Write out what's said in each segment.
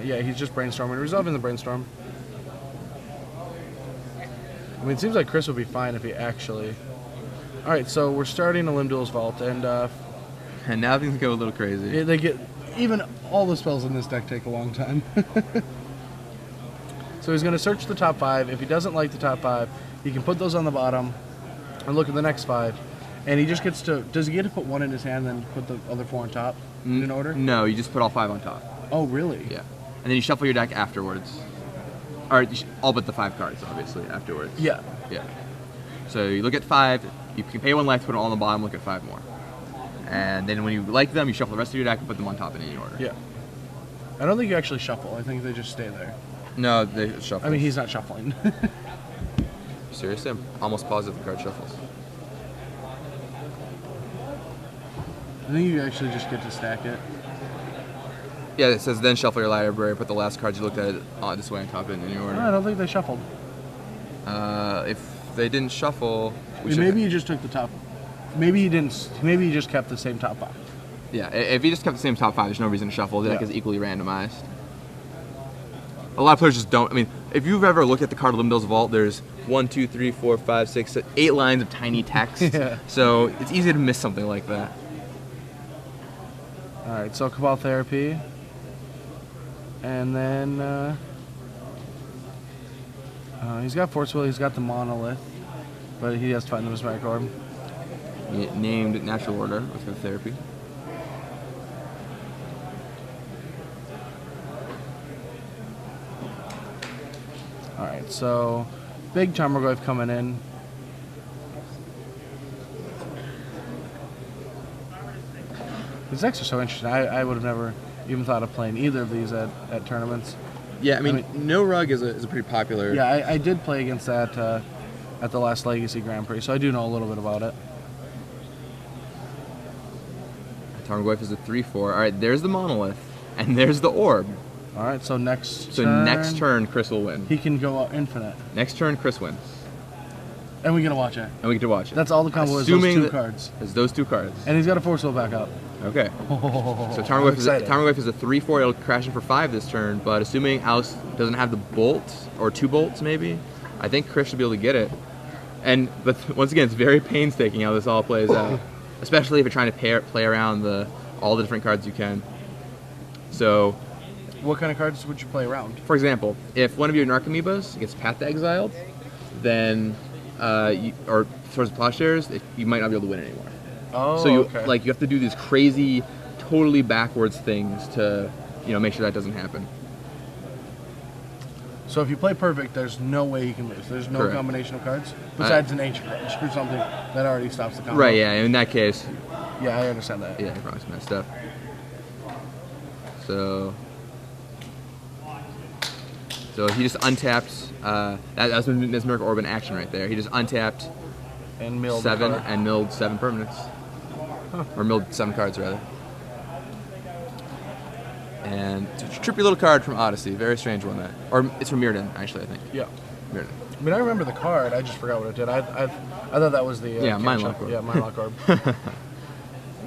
Yeah, he's just brainstorming, resolving the brainstorm. I mean, it seems like Kris would be fine if he actually... Alright, so we're starting a Limb Duel's Vault, and now things go a little crazy. they get... Even all the spells in this deck take a long time. So he's going to search the top 5. If he doesn't like the top 5, he can put those on the bottom and look at the next 5. And he just gets to... Does he get to put 1 in his hand and then put the other 4 on top in order? No, you just put all 5 on top. Oh, really? Yeah. And then you shuffle your deck afterwards. Or all but the 5 cards, obviously, afterwards. Yeah. Yeah. So you look at 5, you can pay 1 life to put it all on the bottom, look at 5 more. And then when you like them, you shuffle the rest of your deck and put them on top in any order. Yeah. I don't think you actually shuffle. I think they just stay there. No, they shuffle. I mean, he's not shuffling. Seriously? I'm almost positive the card shuffles. I think you actually just get to stack it. Yeah, it says then shuffle your library, put the last cards you looked at this way on top in any order. No, I don't think they shuffled. If they didn't shuffle... Maybe he just took the top. Maybe he didn't. Maybe he just kept the same top 5. Yeah, if he just kept the same top 5, there's no reason to shuffle. The deck is equally randomized. A lot of players just don't. I mean, if you've ever looked at the card Limb Duel's Vault, there's 1, 2, 3, 4, 5, 6, 8 lines of tiny text. Yeah. So it's easy to miss something like that. Alright, so Cabal Therapy. And then he's got Force Will, he's got the Monolith, but he has to find the Mesmeric Orb. Named Natural Order with the Therapy. Alright, so big Tarmogoyf coming in. These decks are so interesting. I would have never even thought of playing either of these at tournaments. Yeah, I mean, No Rug is a pretty popular... Yeah, I did play against that at the last Legacy Grand Prix, so I do know a little bit about it. Tarmogoyf is a 3/4. Alright, there's the Monolith, and there's the Orb. Alright, so next turn, Kris will win. He can go infinite. Next turn, Kris wins. And we get to watch it. And we get to watch it. That's all the combo is, those 2 cards. Is those 2 cards. And he's got a Force Will back up. Okay. So Tarmogoyf is a 3/4. It'll crash in for 5 this turn, but assuming House doesn't have the bolt, or 2 bolts maybe, I think Kris should be able to get it. But once again, it's very painstaking how this all plays out. Especially if you're trying to play around all the different cards you can. So, what kind of cards would you play around? For example, if one of your Narcomoebas gets Path to Exiled, then or towards Plowshares, you might not be able to win anymore. Oh, so you okay. you have to do these crazy, totally backwards things to make sure that doesn't happen. So if you play perfect, there's no way you can lose. There's no combination of cards besides an ancient card or something that already stops the combo. Right, yeah, in that case. Yeah, I understand that. Yeah, probably messed up. So he just untapped. That was Mesmeric Orb in action right there. He just untapped and milled 7 and milled 7 permanents. Or milled 7 cards, rather. And it's a trippy little card from Odyssey. Very strange one. Or it's from Mirrodin, actually, I think. Yeah. Mirrodin. I mean, I remember the card. I just forgot what it did. I thought that was the... Mindlock Orb. Yeah, Mindlock Orb.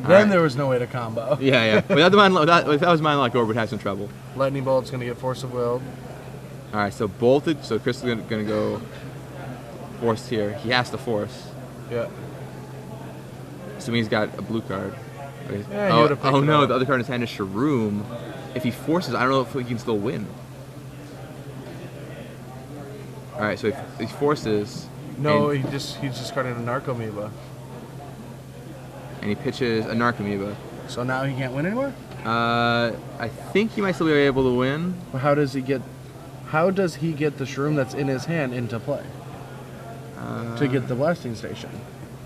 Then there was no way to combo. Yeah. Without the if that was Mindlock Orb, we'd have some trouble. Lightning Bolt's going to get Force of Will. All right, so bolted. So Kris is going to go forced here. He has to force. Yeah. Assuming he's got a blue card. Yeah, oh no, the other card in his hand is Shroom. If he forces, I don't know if he can still win. All right, so if he forces... No, he's discarding a Narcomoeba. And he pitches a Narcomoeba. So now he can't win anymore? I think he might still be able to win. But how does he get the Shroom that's in his hand into play? To get the Blasting Station?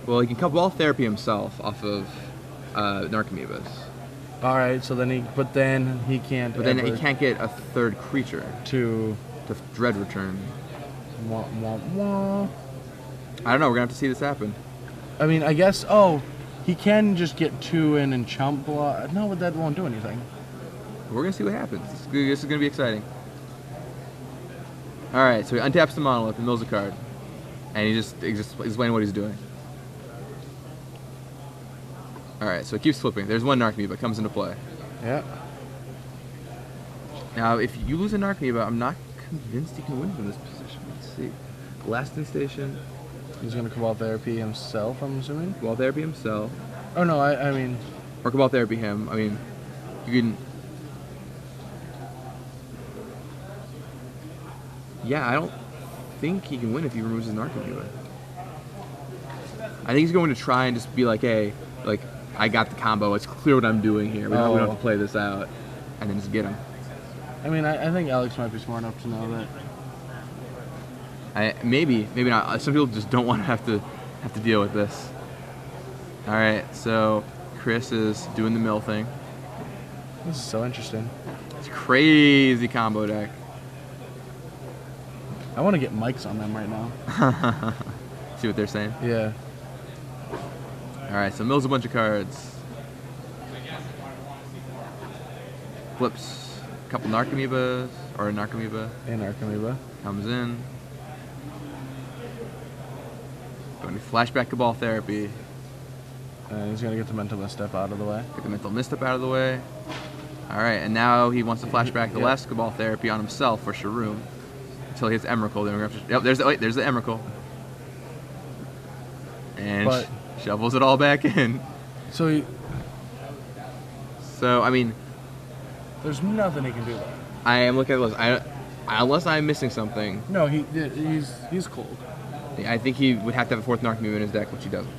Well, he can Cabal Therapy himself off of Narcomoebas. All right, so then he can't. But then he can't get a 3rd creature to Dread Return. Wah, wah, wah. I don't know. We're gonna have to see this happen. I mean, I guess. He can just get 2 in and chump block. No, but that won't do anything. We're gonna see what happens. This is gonna be exciting. All right, so he untaps the Monolith and mills a card, and he just explain what he's doing. All right, so it keeps flipping. There's one Narcomoeba comes into play. Yeah. Now, if you lose a Narcomoeba, I'm not convinced you can win from this position. Let's see. Blasting Station. He's going to Cabal Therapy himself, I'm assuming? Cabal Therapy himself. Oh, no, I mean... Or Cabal Therapy him. I mean, you can... Yeah, I don't think he can win if he removes his Narcomoeba. I think he's going to try and just be like, hey, like, I got the combo. It's clear what I'm doing here. We don't have to play this out. And then just get him. I mean, I think Alex might be smart enough to know that. Maybe not. Some people just don't want to have to deal with this. All right, so Kris is doing the mill thing. This is so interesting. It's a crazy combo deck. I want to get mics on them right now. See what they're saying? Yeah. All right, so mills a bunch of cards. Flips a couple Narcomoebas, or a Narcomoeba. A Narcomoeba. Comes in. Going to Flashback Cabal Therapy. He's going to get the Mental Misstep out of the way. Get the Mental Misstep out of the way. All right, and now he wants to flashback the last Cabal Therapy on himself for Sharoom. Until he hits Emrakul. Then we're gonna have to, yep, there's the Emrakul. And shovels it all back in. So I mean, there's nothing he can do there. I am looking at the list. Unless I'm missing something. No, he's cold. I think he would have to have a fourth Narcomoeba in his deck, which he doesn't.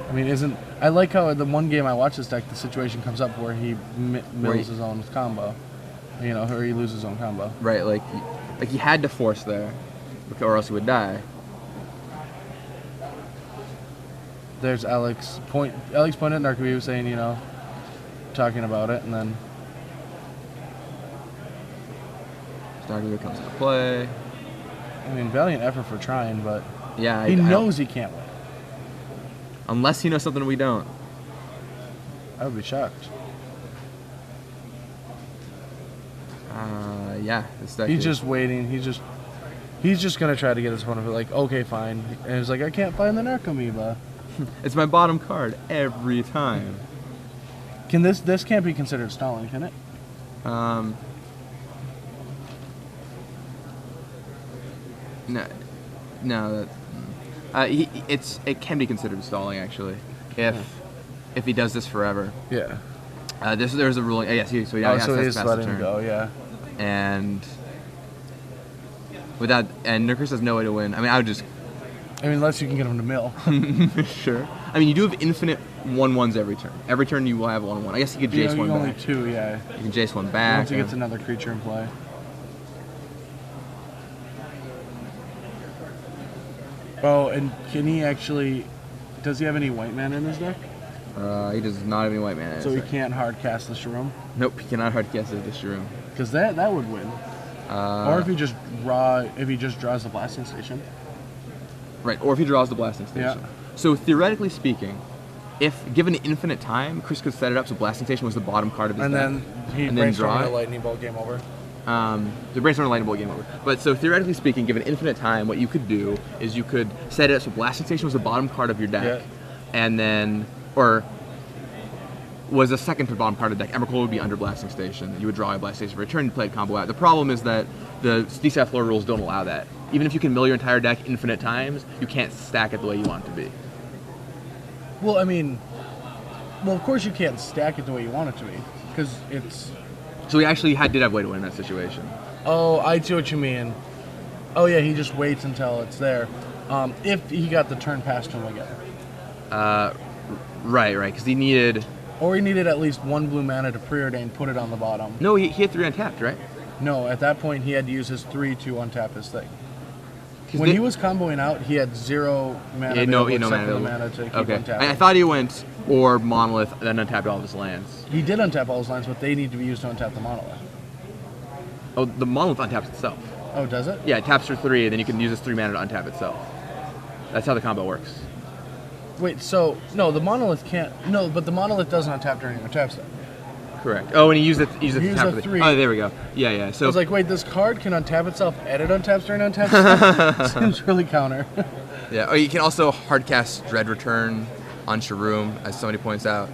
I mean, I like how the one game I watch this deck, the situation comes up where he mills his own combo. You know, or he loses his own combo. Right, like he had to force there, or else he would die. There's Alex pointing at Narcomoeba saying, you know, talking about it, and then Narcomoeba comes into play. I mean, valiant effort for trying, but yeah, he knows he can't win. Unless he knows something we don't. I would be shocked. Yeah, this deck he's just waiting. He's just gonna try to get his opponent to be like, okay, fine. And he's like, I can't find the Narcomoeba. It's my bottom card every time. Can this can't be considered stalling, can it? No. It can be considered stalling actually, if he does this forever. Yeah. There's a ruling. Yes, so he has to pass the turn. Go, yeah. And Kris has no way to win. I mean, unless you can get him to mill. Sure. I mean, you do have infinite 1/1s every turn. Every turn you will have 1/1. I guess you could Jace one back. Only two, yeah. You can Jace one back. Once he gets another creature in play. Oh, and can he actually? Does he have any white mana in his deck? He does not have any white mana. So he can't hard cast the Sharoom? Nope, he cannot hard cast the Sharoom. Because that would win. Or if he just draws the Blasting Station. Right, or if he draws the Blasting Station. Yeah. So theoretically speaking, if given infinite time, Kris could set it up so Blasting Station was the bottom card of his deck. And then draw a Lightning Bolt, game over. The Brainstorm Lightning Bolt, game over. But so theoretically speaking, given infinite time, what you could do is you could set it up so Blasting Station was the bottom card of your deck, and then was the second to bottom part of the deck. Emrakul would be under Blasting Station. You would draw a Blasting Station for a turn, you play a combo out. The problem is that the DCI floor rules don't allow that. Even if you can mill your entire deck infinite times, you can't stack it the way you want it to be. Well, I mean, of course you can't stack it the way you want it to be, because it's... So he actually did have a way to win in that situation. Oh, I see what you mean. Oh yeah, he just waits until it's there. If he got the turn past him again. Right, because he needed... Or he needed at least one blue mana to preordain, put it on the bottom. No, he had 3 untapped, right? No, at that point he had to use his 3 to untap his thing. When he was comboing out, he had 0 mana. He had no mana to keep untapping. I thought he went or Monolith, then untapped all of his lands. He did untap all his lands, but they need to be used to untap the Monolith. Oh, the Monolith untaps itself. Oh, does it? Yeah, it taps for 3, and then you can use this 3 mana to untap itself. That's how the combo works. Wait, so no, the Monolith can't. No, but the Monolith doesn't untap during your tap step. Correct. Oh, and he used it to tap for 3. Oh, there we go. Yeah. So I was like, wait, this card can untap itself, and it untaps during untap step? Seems really counter. Yeah. Oh, you can also hardcast Dread Return on Sharoom, as somebody points out.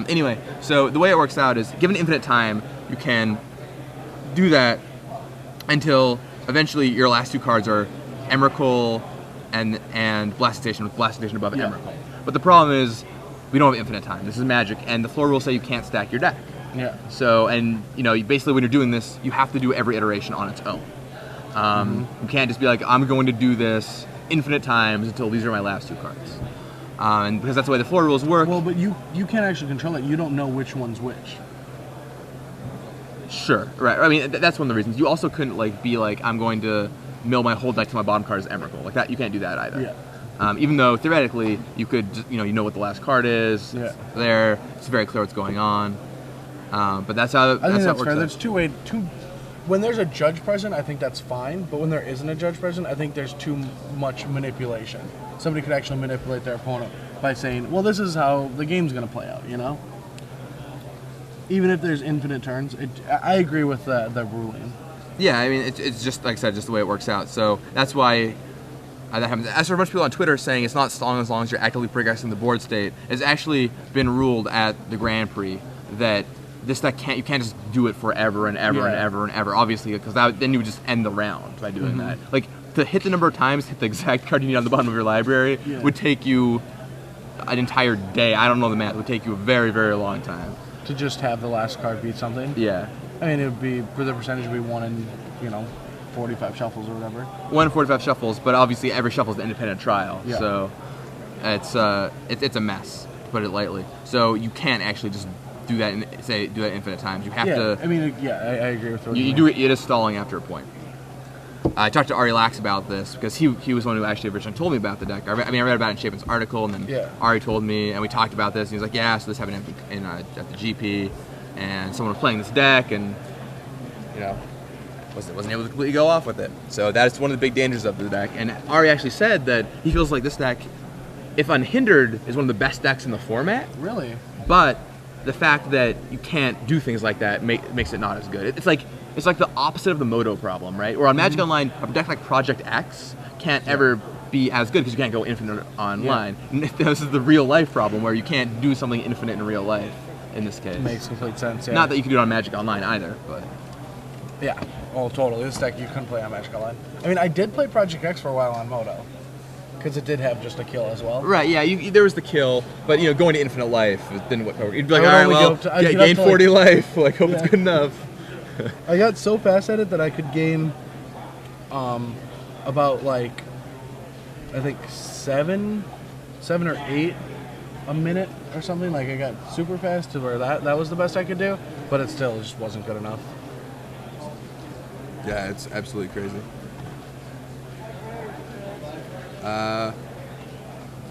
Anyway, so the way it works out is, given infinite time, you can do that until eventually your last two cards are Emrakul and Blasting Station, with Blasting Station above Emrakul. But the problem is we don't have infinite time. This is Magic, and the floor rules say you can't stack your deck. Yeah. So, and you know, basically when you're doing this, you have to do every iteration on its own. You can't just be like, I'm going to do this infinite times until these are my last two cards. And because that's the way the floor rules work. Well, but you can't actually control it. You don't know which one's which. Sure, right. I mean, that's one of the reasons. You also couldn't like be like, I'm going to mill my whole deck to my bottom card as Emrakul. Like that, you can't do that either. Yeah. Even though theoretically you could, just, you know what the last card is. Yeah. It's there. It's very clear what's going on. But that's how. I think that's works fair. out. There's two. When there's a judge present, I think that's fine. But when there isn't a judge present, I think there's too much manipulation. Somebody could actually manipulate their opponent by saying, "Well, this is how the game's going to play out." You know. Even if there's infinite turns, I agree with the ruling. Yeah, I mean, it's just, like I said, just the way it works out. So that's why that happens. As for a bunch of people on Twitter saying it's not stalling as long as you're actively progressing the board state, it's actually been ruled at the Grand Prix that this deck you can't just do it forever and ever and ever and ever, obviously, because then you would just end the round by doing that. Like, to hit the number of times, hit the exact card you need on the bottom of your library would take you an entire day. I don't know the math. It would take you a very, very long time. To just have the last card beat something? Yeah. I mean, it would be, for the percentage, would be 1 in, 45 shuffles or whatever. 1 in 45 shuffles, but obviously every shuffle is an independent trial. Yeah. So it's a mess, to put it lightly. So you can't actually just do that infinite times. You have to. I mean, I agree with what you do it. It is stalling after a point. I talked to Ari Lax about this because he was the one who actually originally told me about the deck. I read about it in Chapin's article, and then Ari told me, and we talked about this. And he was like, "Yeah, so this happened at the GP, and someone was playing this deck, and wasn't able to completely go off with it. So that is one of the big dangers of the deck." And Ari actually said that he feels like this deck, if unhindered, is one of the best decks in the format. Really? But the fact that you can't do things like that makes it not as good. It's like the opposite of the Moto problem, right? Or on Magic Online, a deck like Project X can't ever be as good because you can't go infinite online. Yeah. This is the real life problem where you can't do something infinite in real life in this case. Makes complete sense, yeah. Not that you can do it on Magic Online either, but... Yeah, oh, totally. This deck you couldn't play on Magic Online. I mean, I did play Project X for a while on Moto, because it did have just a kill as well. Right, yeah, there was the kill, but going to infinite life, then what? You'd be like, all right, well, gain 40 life, like, hope it's good enough. I got so fast at it that I could gain about, like, I think 7 or 8 a minute or something. Like, I got super fast to where that was the best I could do, but it still just wasn't good enough. Yeah, it's absolutely crazy.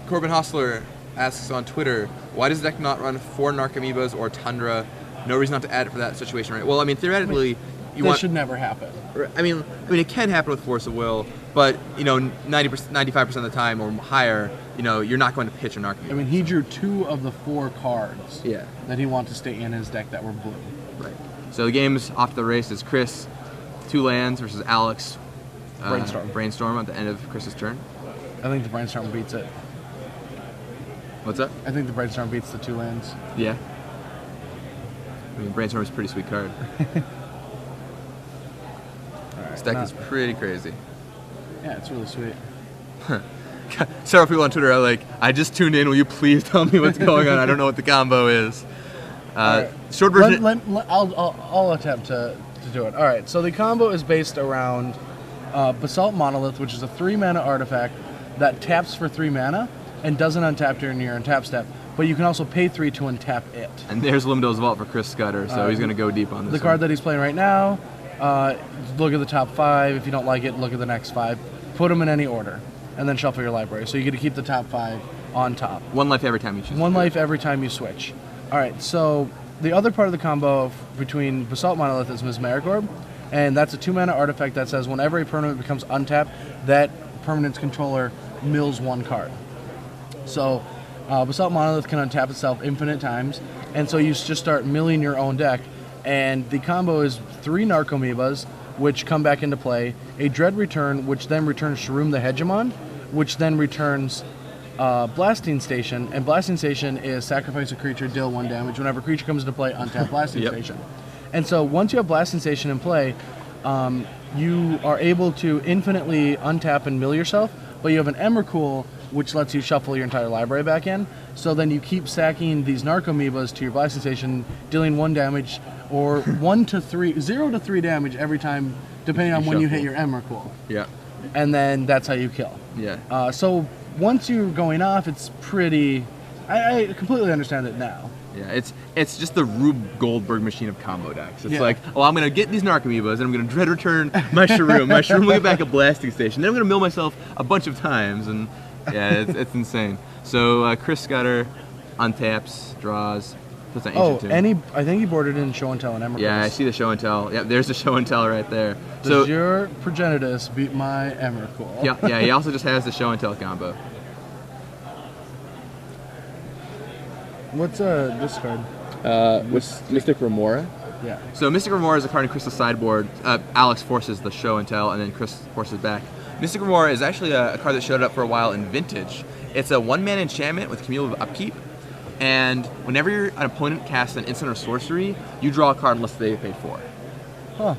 Corbin Hostler asks on Twitter, why does the deck not run 4 Narcomoebas or Tundra? No reason not to add it for that situation, right? Well, I mean, theoretically, that should never happen. I mean, it can happen with Force of Will, but 95% of the time or higher, you're not going to pitch a Narcomoeba. I mean, he drew 2 of the 4 cards that he wanted to stay in his deck that were blue. Right. So the game's off to the races. Kris, 2 lands versus Alex. Brainstorm at the end of Chris's turn. I think the Brainstorm beats it. What's up? I think the Brainstorm beats the 2 lands. Yeah. I mean, Brainstorm is a pretty sweet card. This deck is pretty crazy. Yeah, it's really sweet. Several people on Twitter are like, I just tuned in. Will you please tell me what's going on? I don't know what the combo is. Right. Short version. I'll attempt to do it. All right. So the combo is based around Basalt Monolith, which is a 3-mana artifact that taps for 3 mana and doesn't untap during your untap step. But you can also pay 3 to untap it. And there's Limdo's Vault for Kris Scudder, so he's going to go deep on this. The card that he's playing right now, look at the top 5. If you don't like it, look at the next 5. Put them in any order, and then shuffle your library. So you get to keep the top 5 on top. 1 life every time you choose. 1 life every time you switch. All right, so the other part of the combo between Basalt Monolith is Mesmeric Orb, and that's a 2-mana artifact that says whenever a permanent becomes untapped, that permanent's controller mills 1 card. So Basalt Monolith can untap itself infinite times, and so you just start milling your own deck, and the combo is 3 Narcomoebas, which come back into play, a Dread Return, which then returns Shroom the Hegemon, which then returns Blasting Station, and Blasting Station is sacrifice a creature, deal 1 damage. Whenever a creature comes into play, untap Blasting Station. And so once you have Blast Sensation in play, you are able to infinitely untap and mill yourself, but you have an Emrakul, which lets you shuffle your entire library back in. So then you keep stacking these Narcomoebas to your Blast Sensation, dealing 1 damage, or 0 to 3 damage every time, depending on when you hit your Emrakul. Yeah. And then that's how you kill. Yeah. So once you're going off, it's pretty... I completely understand it now. Yeah, it's just the Rube Goldberg machine of combo decks. It's Yeah. like, oh, I'm going to get these Narcomoebas, and I'm going to dread return my Shroom. My Shroom will get back a Blasting Station. Then I'm going to mill myself a bunch of times, and yeah, it's insane. So Kris Scudder untaps, draws, puts an Ancient Tomb. I think he boarded in Show and Tell and Emrakul. Yeah, I see the Show and Tell. Yeah, there's the Show and Tell right there. Does your Progenitus beat my Emrakul? Yeah, he also just has the Show and Tell combo. What's this card? With Mystic Remora. Yeah. So Mystic Remora is a card in Crystal's sideboard. Alex forces the Show and Tell, and then Kris forces back. Mystic Remora is actually a card that showed up for a while in Vintage. It's a 1-mana enchantment with cumulative upkeep, and whenever an opponent casts an instant or sorcery, you draw a card unless they pay 4. Huh.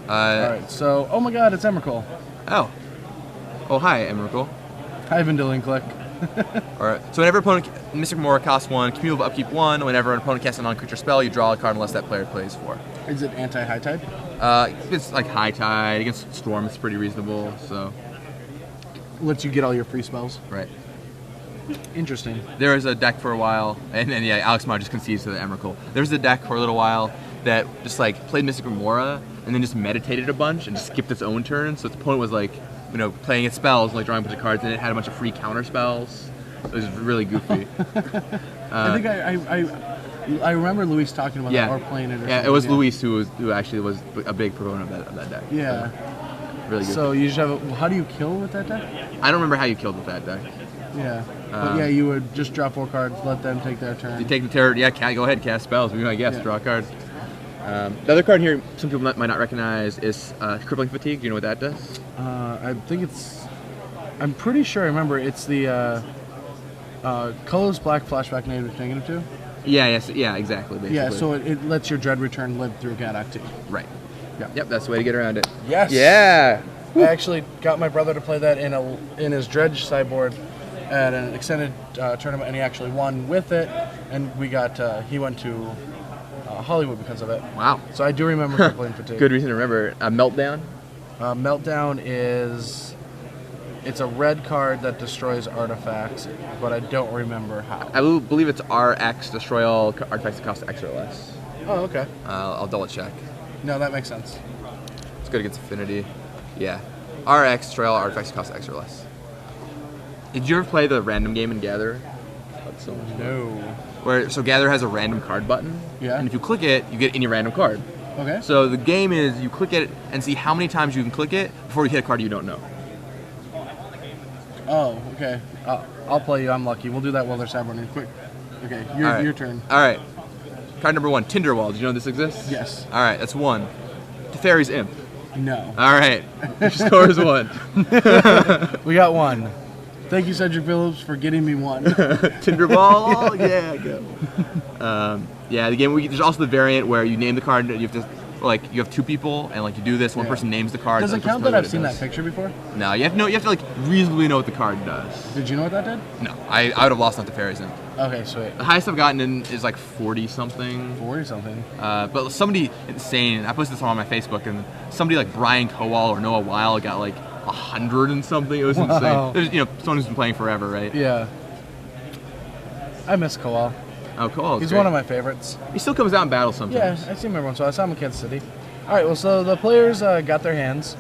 Alright, so, oh my god, it's Emrakul. Oh, hi, Emrakul. Hi, Vendilion Click. Alright, so whenever opponent, Mystic Remora costs 1, cumulative upkeep 1, whenever an opponent casts a non-creature spell, you draw a card unless that player plays 4. Is it anti-high tide? It's like High Tide, against Storm it's pretty reasonable, so... Lets you get all your free spells. Right. Interesting. There was a deck for a while, and then yeah, Alex Ma just concedes to the Emrakul. There was a deck for a little while that just like played Mystic Remora and then just meditated a bunch and just skipped its own turn. So its opponent was like, playing its spells, like drawing a bunch of cards, and it had a bunch of free counter spells. It was really goofy. I think I remember Luis talking about that or playing it. It was Luis who actually was a big proponent of that deck. Yeah. So, really good. So you just have how do you kill with that deck? I don't remember how you killed with that deck. Yeah. But yeah, you would just drop 4 cards, let them take their turn. You take the turn, go ahead, cast spells. We might guess, draw a card. The other card here, some people might not recognize, is Crippling Fatigue. Do you know what that does? I think I'm pretty sure I remember it's the colorless black flashback -2. Yeah, exactly. Basically. Yeah, so it lets your Dread Return live through Gaddock. Right. Yeah. Yep, that's the way to get around it. Yes. Yeah. I actually got my brother to play that in his Dredge sideboard at an extended tournament, and he actually won with it. And he went to Hollywood because of it. Wow. So I do remember Crippling Fatigue. Good reason to remember. Meltdown. Meltdown it's a red card that destroys artifacts, but I don't remember how. I believe it's RX, destroy all artifacts that cost X or less. Oh, okay. I'll double check. No, that makes sense. It's good against Affinity. Yeah. RX, destroy all artifacts that cost X or less. Did you ever play the random game in Gather? That's so much fun. So Gather has a random card button. Yeah. And if you click it, you get any random card. Okay. So the game is you click it and see how many times you can click it before you hit a card you don't know. Oh, okay. I'll play you. I'm lucky. We'll do that while they're sideboarding. Quick. Okay, your turn. All right. Card number 1, Tinderwall. Did you know this exists? Yes. All right, that's 1. Teferi's Imp. No. All right. Your score is 1. We got 1. Thank you, Cedric Phillips, for getting me 1. Tinderball. Yeah, go. Yeah, the game. There's also the variant where you name the card. You have to. You have 2 people, and you do this. One person names the card. Does it count that I've seen that picture before? No, you have to reasonably know what the card does. Did you know what that did? No, I would have lost on Teferi's Imp. Okay, sweet. The highest I've gotten in is 40 something. 40 something. But somebody insane. I posted this on my Facebook, and somebody like Brian Kowal or Noah Weil got 100 and something. It was insane. There's someone who's been playing forever, right? Yeah. I miss Kowal. Oh, cool. He's one of my favorites. He still comes out in battle sometimes. Yeah, I see him every once in a while. I saw him in Kansas City. All right, well, so the players got their hands,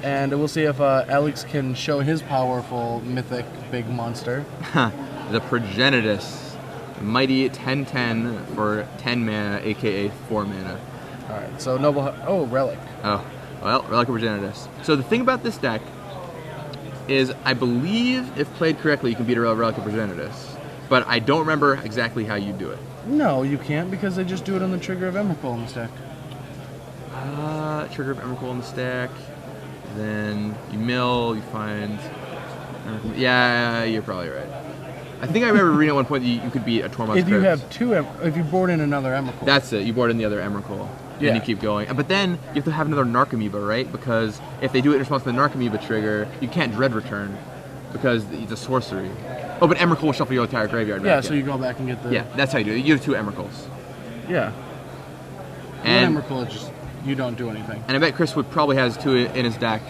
and we'll see if Alex can show his powerful mythic big monster. The Progenitus, mighty 10/10 for 10 mana, aka 4 mana. All right, so Relic. Oh, well, Relic of Progenitus. So the thing about this deck is, I believe if played correctly, you can beat a Relic of Progenitus. But I don't remember exactly how you do it. No, you can't, because they just do it on the trigger of Emrakul in the stack. Trigger of Emrakul in the stack. Then you mill, you find... Yeah, you're probably right. I think I remember reading at one point that you could beat a Tormod's If you Crypt. have two, if you board in another Emrakul. That's it. You board in the other Emrakul. Yeah. And you keep going. But then you have to have another Narcomoeba, right? Because if they do it in response to the Narcomoeba trigger, you can't Dread Return because it's a sorcery. Oh, but Emrakul will shuffle your entire graveyard back. Yeah, so you go back and get the... Yeah, that's how you do it. You have 2 Emrakuls. Yeah. And One Emrakul, just you don't do anything. And I bet Kris probably has 2 in his deck.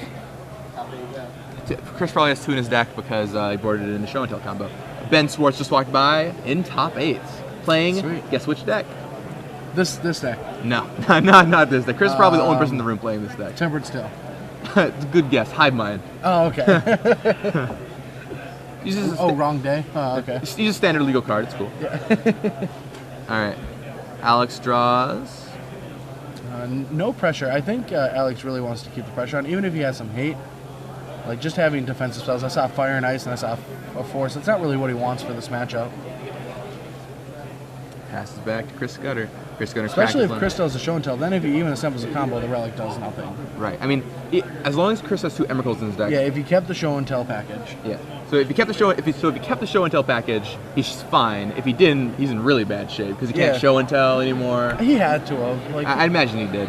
Kris probably has 2 in his deck because he boarded it in the Show and Tell combo. Ben Swartz just walked by in top 8s, playing, Sweet. guess which deck? This deck. No, not this deck. Kris is probably the only person in the room playing this deck. Tempered Steel. Good guess. Hive Mind. Oh, okay. Wrong day. Oh, okay. Use a standard legal card. It's cool. Yeah. All right. Alex draws. No pressure. I think Alex really wants to keep the pressure on, even if he has some hate. Like, just having defensive spells. I saw Fire and Ice, and I saw a Force. That's not really what he wants for this matchup. Passes back to Kris Scudder. Kris Scudder. Especially if Kris does a Show and Tell. Then if he even assembles a combo, the Relic does nothing. Right. I mean, as long as Kris has 2 Emrakuls in his deck. Yeah, if he kept the Show and Tell package. Yeah. So if he kept the Show and Tell package, he's fine. If he didn't, he's in really bad shape because he can't Show and Tell anymore. He had to have. Like, I imagine he did.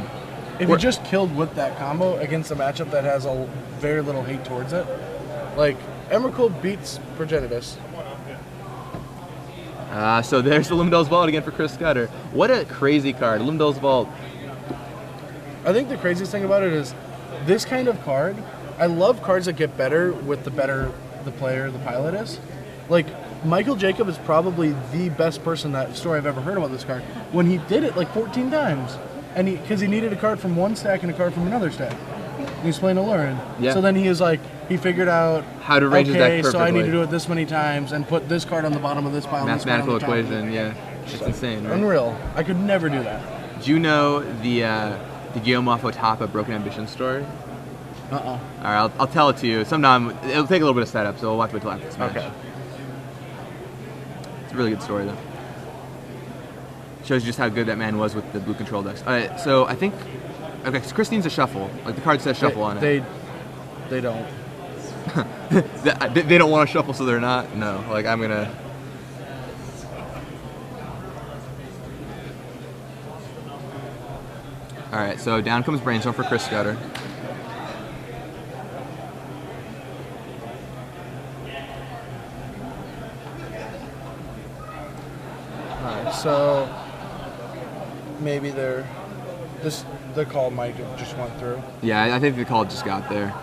If he just killed with that combo against a matchup that has a very little hate towards it, like Emrakul beats Progenitus. So there's the Lumindel's Vault again for Kris Scudder. What a crazy card, Lumindel's Vault. I think the craziest thing about it is this kind of card. I love cards that get better with the better the player, the pilot is. Like, Michael Jacob is probably the best person that story I've ever heard about this card. When he did it like 14 times, and because he needed a card from one stack and a card from another stack. And he's playing Alurin. Yeah. So then he was like, he figured out how to arrange his deck perfectly. So I need to do it this many times and put this card on the bottom of this pile. Mathematical equation, yeah. It's just insane, right? Unreal. I could never do that. Do you know the Guillermo Fotapa Broken Ambition story? Uh-oh. All right, I'll tell it to you. Sometime it'll take a little bit of setup, so we'll have to wait till after this match. Okay. It's a really good story, though. Shows just how good that man was with the blue control decks. All right, so I think, okay, so Kris needs a shuffle. Like the card says shuffle on it. They don't. They don't want to shuffle, so they're not. No, like I'm gonna. All right, so down comes Brainstorm for Kris Scudder. Alright, so maybe the call might have just went through. Yeah, I think the call just got there.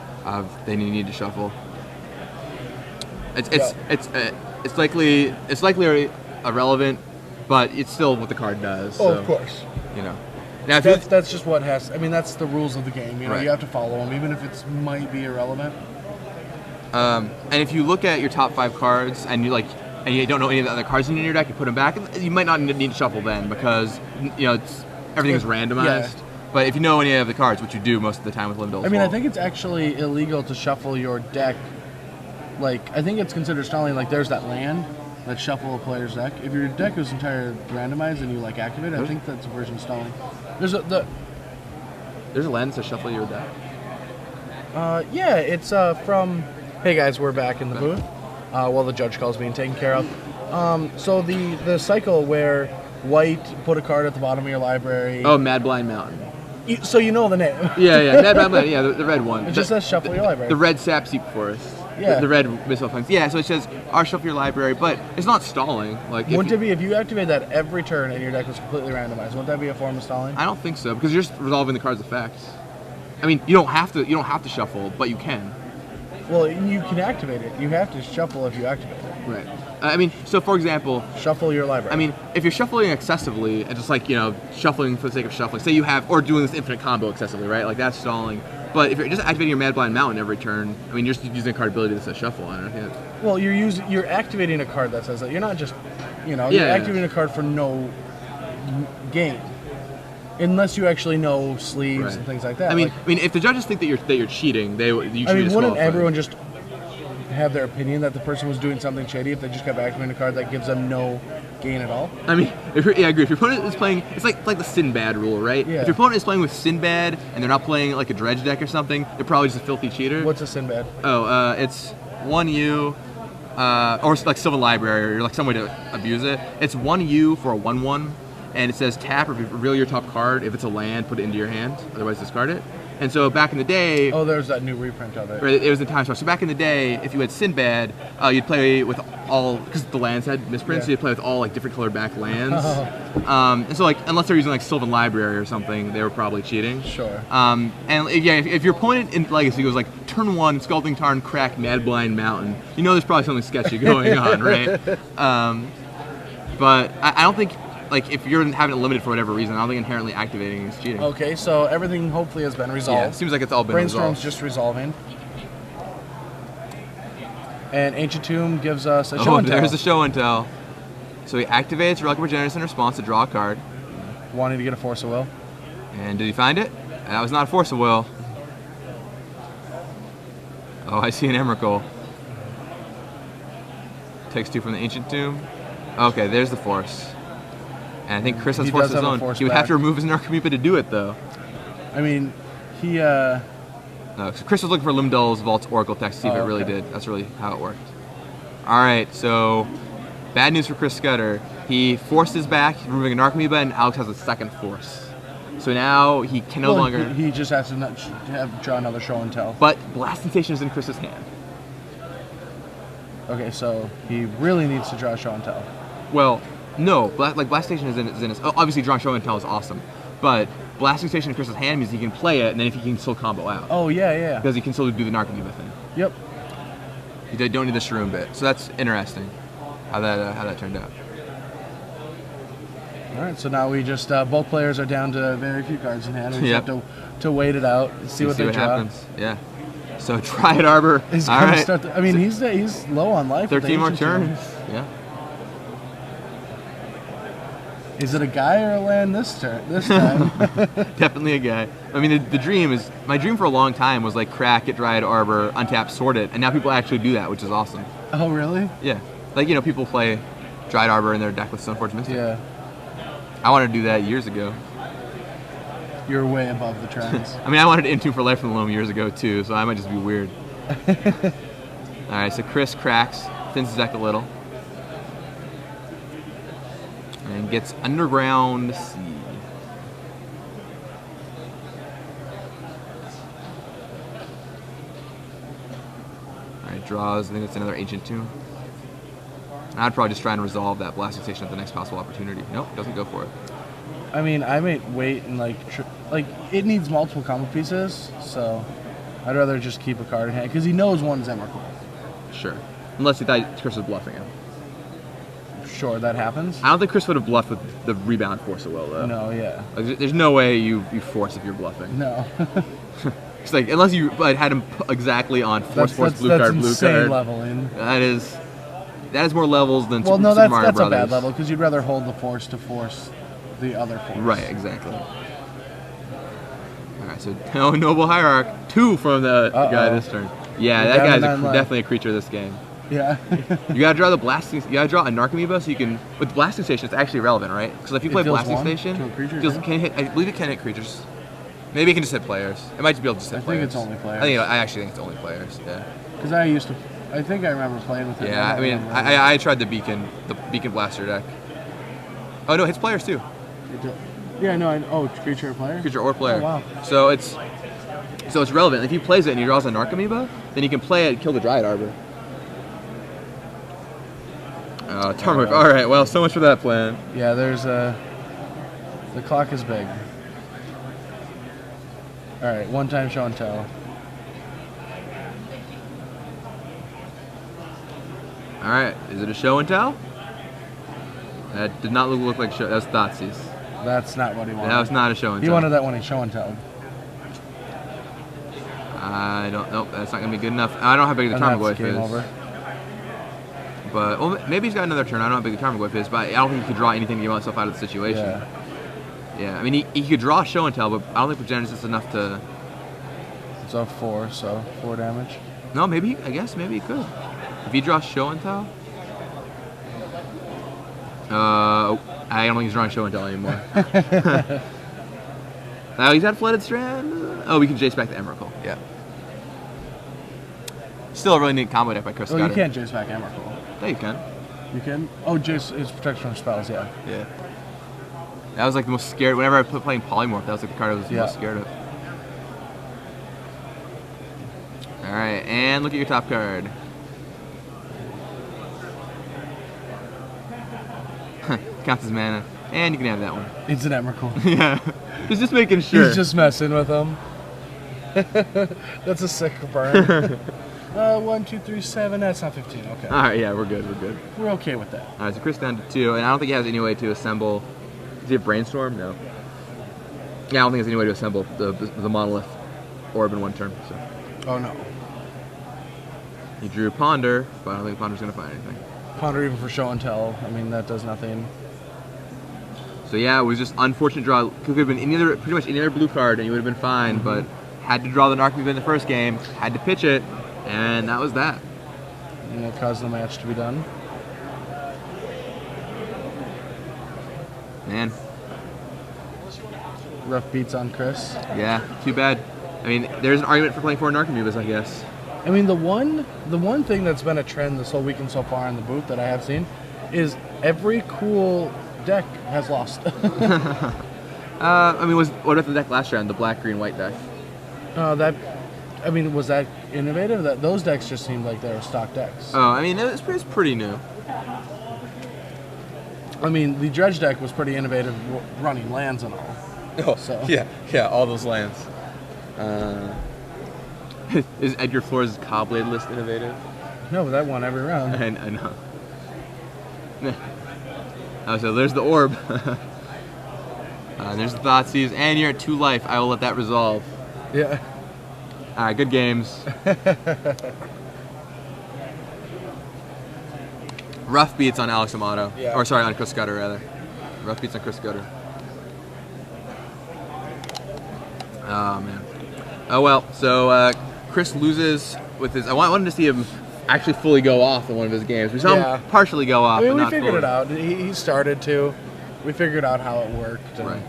They need to shuffle. It's likely irrelevant, but it's still what the card does. So, of course. You know. Now, that's just what has. I mean, that's the rules of the game. You know, right. You have to follow them, even if it might be irrelevant. And if you look at your top 5 cards and you don't know any of the other cards in your deck, you put them back. You might not need to shuffle then because everything is randomized. Yeah. But if you know any of the cards, which you do most of the time with Lumindel's I mean, Vault. I think it's actually illegal to shuffle your deck. Like, I think it's considered stalling. Like, there's that land that shuffle a player's deck. If your deck is entirely randomized and you activate it, I think that's a version of stalling. There's a land that says shuffle your deck. Yeah, it's from. Hey guys, we're back in the booth. While the judge call's being taken care of. So the cycle where white put a card at the bottom of your library. Oh, Mad Blind Mountain. So you know the name. Yeah, Mad Blind Mountain. Yeah, the red one. It just says shuffle your library. The red Sapseep Forest. Yeah. The red Missile Funks. Yeah, so it says shuffle your library, but it's not stalling. Like, wouldn't it be if you activate that every turn and your deck was completely randomized? Wouldn't that be a form of stalling? I don't think so because you're just resolving the card's effects. I mean, you don't have to shuffle, but you can. Well, you can activate it. You have to shuffle if you activate it. Right. I mean, so for example, shuffle your library. I mean, if you're shuffling excessively and just shuffling for the sake of shuffling, say you have, or doing this infinite combo excessively, right? Like that's stalling. But if you're just activating your Mad Blind Mountain every turn, I mean, you're just using a card ability that says shuffle on it. Yeah. Well, you're activating a card that says that. You're not just, you're activating a card for no gain. Unless you actually know sleeves and things like that. I mean, if the judges think that you're cheating, you should be disqualified. Wouldn't everyone just have their opinion that the person was doing something shady if they just kept activating a card that gives them no gain at all? I mean, I agree. If your opponent is playing, it's like the Sinbad rule, right? Yeah. If your opponent is playing with Sinbad and they're not playing like a dredge deck or something, they're probably just a filthy cheater. What's a Sinbad? Oh, it's 1U, or like Sylvan Library, or like some way to abuse it. It's 1U for a 1/1, and it says tap or reveal your top card. If it's a land, put it into your hand. Otherwise, discard it. And so back in the day, there's that new reprint of it. It was the time swap. So back in the day, if you had Sinbad, you'd play with all, because the lands had misprints, so you'd play with all like different colored back lands. And so like unless they're using like Sylvan Library or something, they were probably cheating. Sure. And yeah, if your opponent in Legacy goes like turn 1, Scalding Tarn, crack, Mad Blind Mountain, you know there's probably something sketchy going on, right? But I don't think. Like, if you're having it limited for whatever reason, I don't think inherently activating is cheating. Okay, so everything hopefully has been resolved. Yeah, it seems like it's all been Brainstorm's resolved. just resolving. And Ancient Tomb gives us a show and tell. There's the show and tell. So he activates Relic of Regenesis in response to draw a card. Wanting to get a Force of Will. And did he find it? That was not a Force of Will. Oh, I see an Emrakul. Takes 2 from the Ancient Tomb. Okay, there's the Force. And I think Kris has Force of his own. He would have to remove his Narcomoeba to do it, though. I mean, he, No, so Kris was looking for Limdol's Vault's Oracle text to see if it really did. That's really how it worked. Alright, so bad news for Kris Scudder. He forced his back, removing a Narcomoeba, and Alex has a second Force. So now he can no longer... He just has to draw another show and tell. But Blasting Station is in Kris's hand. Okay, so he really needs to draw a show and tell. Well... No, Blasting Station is in his... Obviously, drawing Show and Tell is awesome. But Blasting Station in Kris's hand means he can play it, and then if he can still combo out. Oh, yeah. Because he can still do the Narcomoeba thing. Yep. You don't need the Shroom bit. So that's interesting, how that turned out. All right, so now we just... both players are down to very few cards in hand. We just have to wait it out, see what they draw. Happens. Yeah. So Dryad Arbor. All right. I mean, he's low on life. 13 more turns. Yeah. Is it a guy or a land this time? Definitely a guy. I mean, my dream for a long time was like crack at Dryad Arbor, untap, sort it, and now people actually do that, which is awesome. Oh, really? Yeah. Like, people play Dryad Arbor in their deck with Stoneforge Mystic. Yeah. I wanted to do that years ago. You're way above the trends. I mean, I wanted Entomb for Life from the Loam years ago, too, so I might just be weird. All right, so Kris cracks, thins his deck a little. And gets Underground Sea. Alright, draws. I think it's another Ancient Tomb. I'd probably just try and resolve that Blasting Station at the next possible opportunity. Nope, doesn't go for it. I mean, I might wait and it needs multiple combo pieces, so I'd rather just keep a card in hand because he knows one's Emrakul. Sure, unless he thought Kris was bluffing him. Sure, that happens. I don't think Kris would have bluffed with the rebound Force of Will, though. No, yeah. Like, there's no way you force if you're bluffing. No. It's like, unless you had him exactly on force, blue card, blue card. That's insane leveling. That is more levels than Super that's Mario Brothers. a bad level, because you'd rather hold the Force to force the other Force. Right, exactly. Alright, so Noble Hierarch, 2 from the guy this turn. Yeah, that guy's definitely a creature this game. Yeah. You gotta draw a Narcomoeba so you can... With Blasting Station, it's actually relevant, right? Because if you play Blasting Station, I believe it can hit creatures. Maybe it can just hit players. It might just be able to just hit players. I think it's only players. I actually think it's only players, yeah. Because I think I remember playing with it. Yeah, I mean, I tried the Beacon Blaster deck. Oh no, it hits players too. Yeah, no, creature or player? Creature or player. Oh, wow. So it's relevant. If he plays it and he draws a Narcomoeba, then he can play it and kill the Dryad Arbor. Tarmogoyf. All right. Well, so much for that plan. Yeah, the clock is big. All right, one-time show and tell. All right. Is it a show and tell? That did not look like show. That was Thoughtseize. That's not what he wanted. That was not a show and tell. He wanted that one in show and tell. I don't know. That's not gonna be good enough. I don't know how big the Tarmogoyf is. Over. But maybe he's got another turn. I don't know how big the Tarmogoyf is, but I don't think he could draw anything to get himself out of the situation. Yeah. I mean, he could draw show and tell, but I don't think Progenesis is enough to. It's a 4, so 4 damage. No, maybe he could. If he draws show and tell. I don't think he's drawing show and tell anymore. Now he's got Flooded Strand. Oh, we can chase back the Emrakul. Yeah. Still a really neat combo deck by Kris Scudder. You can't chase back Emrakul. Yeah, you can. You can? Oh, just it's protection from spells, yeah. Yeah. That was like the most scared. Whenever I put playing Polymorph, that was like the card I was the most scared of. All right, and look at your top card. Counts as mana, and you can have that one. It's an Emrakul. Yeah, he's just making sure. He's just messing with them. That's a sick burn. 1, 2, 3, 7. That's not 15. Okay. All right, yeah, we're good. We're good. We're okay with that. All right, so Kris down to 2, and I don't think he has any way to assemble. Does he have Brainstorm? No. Yeah, I don't think he has any way to assemble the monolith orb in one turn. So. Oh no. He drew Ponder, but I don't think Ponder's gonna find anything. Ponder even for show and tell. I mean, that does nothing. So yeah, it was just unfortunate draw. Could have been pretty much any other blue card, and you would have been fine. But had to draw the Narcomoeba in the first game. Had to pitch it, and that was that. And that caused the match to be done. Man. Rough beats on Kris. Yeah, too bad. I mean, there's an argument for playing 4 Narcomoebas, I guess. I mean, the one thing that's been a trend this whole weekend so far in the booth that I have seen is every cool deck has lost. I mean, what about the deck last round, the black, green, white deck? Was that innovative? Those decks just seemed like they were stock decks. Oh, I mean, it's pretty new. I mean, the dredge deck was pretty innovative, running lands and all. Oh, so. Yeah, all those lands. Is Edgar Flores' Cobblade list innovative? No, but that won every round. I know. Oh, so there's the orb. There's the Thoughtseize, and you're at 2 life. I will let that resolve. Yeah. All right, good games. Rough beats on Alex Amato. Yeah. Or sorry, on Chris Scudder, rather. Rough beats on Chris Scudder. Oh, man. Oh, well. So, Kris loses with his... I wanted to see him actually fully go off in one of his games. We saw him partially go off, we not figured fully. it out. He started to. We figured out how it worked. Right.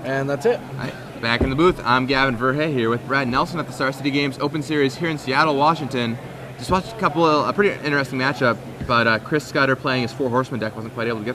And that's it. All right. Back in the booth, I'm Gavin Verhey here with Brad Nelson at the Star City Games Open Series here in Seattle, Washington. Just watched a pretty interesting matchup, but Kris Scudder playing his 4 Horsemen deck wasn't quite able to get